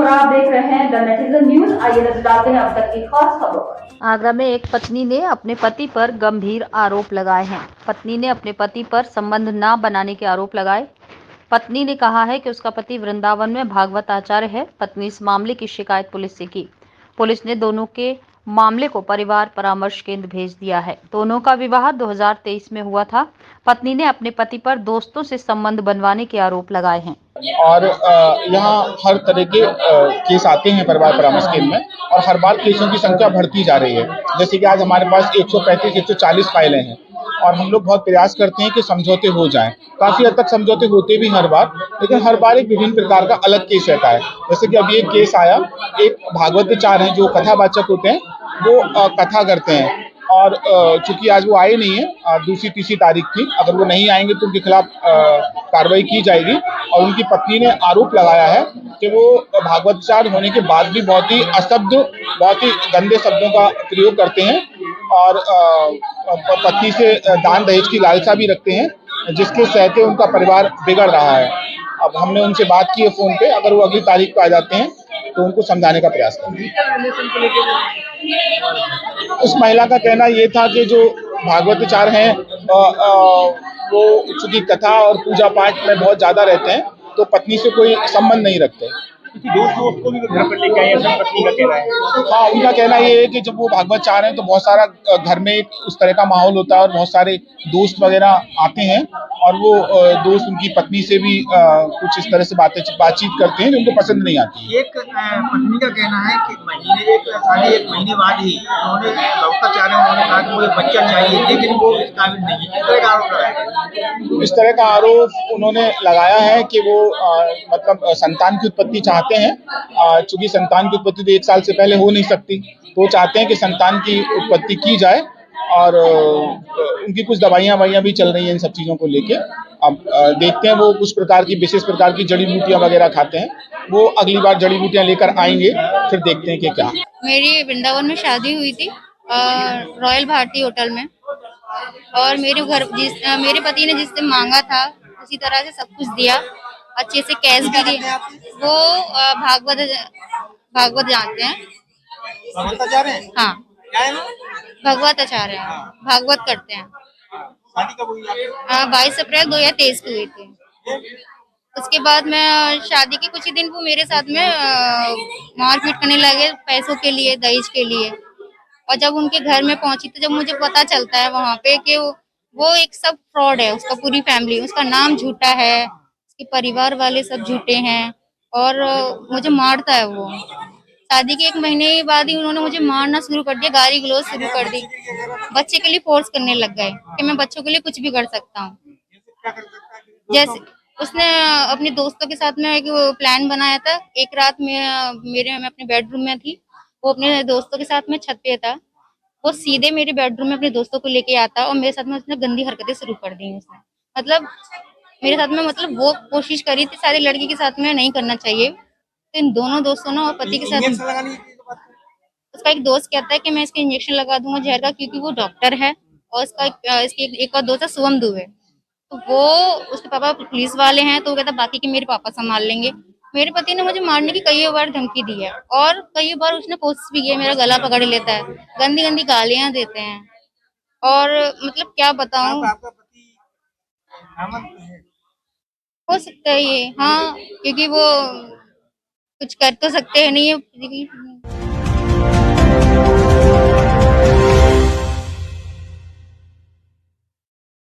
और आप देख रहे हैं द नेटिजन न्यूज। आइए नजर डालते हैं अब तक की खास खबरों पर। आगरा में एक पत्नी ने अपने पति पर गंभीर आरोप लगाए हैं। पत्नी ने अपने पति पर संबंध न बनाने के आरोप लगाए। पत्नी ने कहा है कि उसका पति वृंदावन में भागवत आचार्य है। पत्नी इस मामले की शिकायत पुलिस से की। पुलिस ने दोनों के मामले को परिवार परामर्श केंद्र भेज दिया है। दोनों का विवाह 2023 में हुआ था। पत्नी ने अपने पति पर दोस्तों से संबंध बनवाने के आरोप लगाए हैं। और यहाँ हर तरह के केस आते हैं परिवार परामर्श केंद्र में, और हर बार केसों की संख्या बढ़ती जा रही है। जैसे कि आज हमारे पास 135-140 फाइलें हैं, और हम लोग बहुत प्रयास करते हैं कि समझौते हो जाएं। काफी हद तक समझौते होते भी हर बार, लेकिन हर बार एक विभिन्न प्रकार का अलग केस रहता है। जैसे कि अभी एक केस आया, एक भागवताचार्य हैं जो कथावाचक होते हैं, वो कथा करते हैं, और चूंकि आज वो आए नहीं है, दूसरी तीसरी तारीख थी, अगर वो नहीं आएंगे तो उनके खिलाफ कार्रवाई की जाएगी। और उनकी पत्नी ने आरोप लगाया है कि वो भागवताचार्य होने के बाद भी बहुत ही अशब्द, बहुत ही गंदे शब्दों का प्रयोग करते हैं, और पत्नी से दान दहेज की लालसा भी रखते हैं, जिसके सहते उनका परिवार बिगड़ रहा है। अब हमने उनसे बात की है फोन पे, अगर वो अगली तारीख को आ जाते हैं तो उनको समझाने का प्रयास करेंगे। उस महिला का कहना ये था कि जो भागवताचार्य हैं वो चूंकि कथा और पूजा पाठ में बहुत ज्यादा रहते हैं, तो पत्नी से कोई संबंध नहीं रखते। दोस्त को भी घर पर लेके आए, ऐसा पत्नी का कहना है। हाँ, उनका कहना ये है कि जब वो भागवताचार्य हैं तो बहुत सारा घर में एक उस तरह का माहौल होता है, और बहुत सारे दोस्त वगैरह आते हैं, और वो दोस्त उनकी पत्नी से भी कुछ इस तरह से बातचीत करते हैं जो उनको पसंद नहीं आती। एक पत्नी का कहना है कि एक महीने बाद ही उन्होंने कहा कि मुझे बच्चा चाहिए, लेकिन वो इस काबिल नहीं है। इस तरह का आरोप लगाया। इस तरह का आरोप उन्होंने लगाया है कि वो मतलब संतान की उत्पत्ति चाहते हैं। चूंकि संतान की उत्पत्ति तो 1 साल से पहले हो नहीं सकती, तो वो चाहते हैं कि संतान की उत्पत्ति की जाए, और उनकी कुछ दवाइयाँ भी चल रही हैं इन सब चीज़ों को लेके। अब देखते हैं, वो कुछ प्रकार की विशेष प्रकार की जड़ी बूटियाँ वगैरह खाते हैं। वो अगली बार जड़ी बूटियाँ लेकर आएंगे, फिर देखते हैं कि क्या। मेरी वृंदावन में शादी हुई थी, रॉयल भारती होटल में, और मेरे पति ने जिससे मांगा था उसी तरह से सब कुछ दिया, अच्छे से कैश भी दिया। वो भागवत जानते हैं। हाँ, भगवत आचार्य हैं, भागवत करते हैं। शादी कब हुई आपकी? 22 अप्रैल 2023 को हुई थी। उसके बाद मैं शादी के कुछ ही दिन वो मेरे साथ में मारपीट करने लगे, पैसों के लिए, दहेज के लिए। और जब उनके घर में पहुंची तो जब मुझे पता चलता है वहां पे कि वो एक सब फ्रॉड है, उसका पूरी फैमिली, उसका नाम झूठा है, उसके परिवार वाले सब झूठे हैं, और मुझे मारता है वो। शादी के 1 महीने बाद ही उन्होंने मुझे मारना शुरू कर दिया, गाली गलौज शुरू कर दी। बच्चे के लिए फोर्स करने लग गए कि मैं बच्चों के लिए कुछ भी कर सकता हूँ। जैसे उसने अपने दोस्तों के साथ में एक प्लान बनाया था। एक रात में मैं अपने बेडरूम में थी, वो अपने दोस्तों के साथ में छत पे था। वो सीधे मेरे बेडरूम में अपने दोस्तों को लेके आता, और मेरे साथ में उसने गंदी हरकतें शुरू कर दी उसने। मतलब मेरे साथ में, मतलब वो कोशिश करी थी, सारी लड़की के साथ में नहीं करना चाहिए। तो इन दोनों दोस्तों ने और पति के साथ, उसका एक दोस्त कहता है कि मैं इसके इंजेक्शन लगा दूंगा जहर का, क्योंकि वो डॉक्टर है, और इसके एक और दोस्त है शुभम दुबे, तो वो उसके पापा पुलिस वाले हैं, तो वो कहता बाकी के मेरे पापा संभाल लेंगे। मेरे पति ने मुझे मारने की कई बार धमकी दी है, और कई बार उसने कोशिश भी की है, मेरा गला पकड़ लेता है, गंदी गंदी गालियां देते हैं, और मतलब क्या बताऊं। आपका पति हो सकता है ये, हाँ, क्योंकि वो कुछ कर तो सकते हैं नहीं।